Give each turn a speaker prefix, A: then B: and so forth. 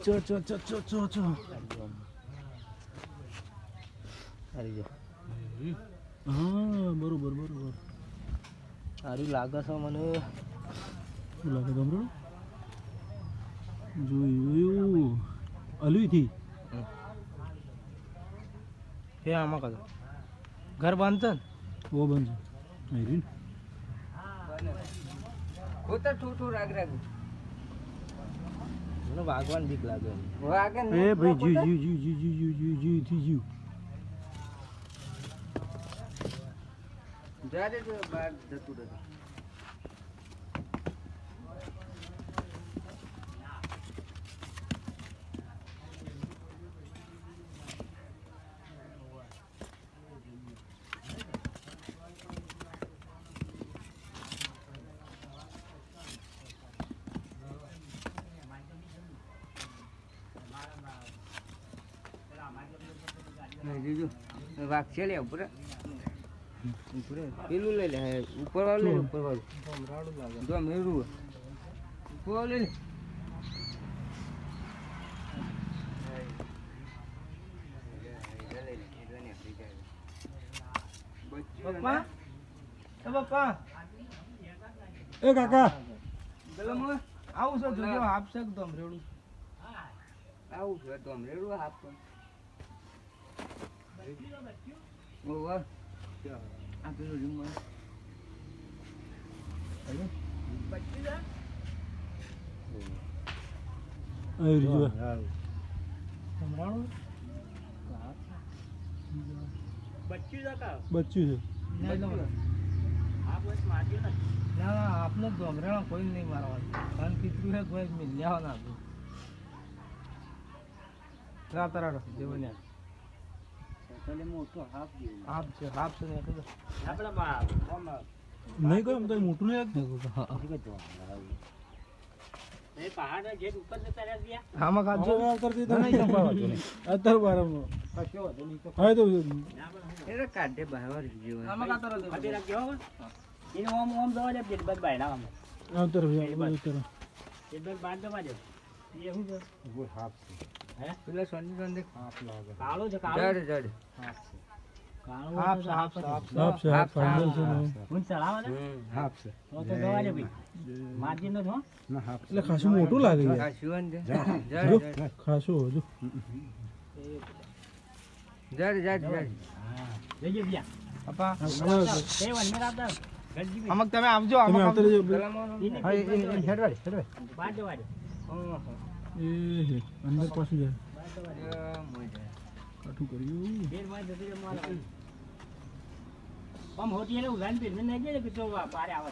A: ચો ચો ચો ચો ચો ચો હા બરોબર બરોબર
B: સારું લાગે છે મને.
A: શું લાગે તમને જોયું અલુઈથી
B: હે આમાં કાઢો ઘર બંધ છે ને
A: ઓ બંધ છે નહીં
C: ખોતર ઠૂઠું રાગ રાગ
B: મને વાગવાન બીક લાગે.
C: વાગે ને
A: એ ભાઈ જીવ જીવ જીવ જીવ જીવ જીવ જીવ જીવ થી જીવ
C: જાડે તો બહાર જતું રહેતું. જીજુ વાઘ છે લે ઉપર પેલું લઈ લે ઉપર વાળું લઈ લે ઉપર વાળું જો મેરું ઉપર વાળું લઈ લે
B: પપ્પા એ પપ્પા
A: એ કાકા
B: આવું છે જોજો આપશે તો રેડું
C: આવું છે તો રેડું હાફ ઓવર આ પેલું રૂમ
A: આવી રહ્યો
B: સંભળાણું
A: બચ્ચું છે
B: ના આપને ગમરેણા કોઈ નહીં મારવાનું કારણ પિતૃ હે કોઈ મિલ્યા ના રાતરાડો દેવને
C: મોટો હાફ જેવું
B: આપ છે ને આપણે
A: નહીં કોઈ આમ તો મોટું નહીં
B: આમાં કાઢજો
A: કરતી તો નહીં અત્યારે બારમાં હા તો
C: એટલે કાઢે બહાર જેવું
B: આમાં કાતરો દે
C: પેલા સોની સોની
B: કાળો છે
C: જડ જડ
B: હાફ
A: હાફ છે હાફ ફાઇનલ છે એટલે ખાસું મોટું લાગે યાર
C: આ શિવન છે
A: જો
C: જડ
A: ખાસું જો
C: જડ જડ જડ
B: પપ્પા
A: તમે
B: આમાં તમે આવજો
A: આવતા રહેજો
B: હા એ હેડવાડી
A: એ અંદર પાછું જાય કાઠું કર્યું
B: આમ હોટી એને ઉલાન પીર ને નઈ કે તો પારે આવે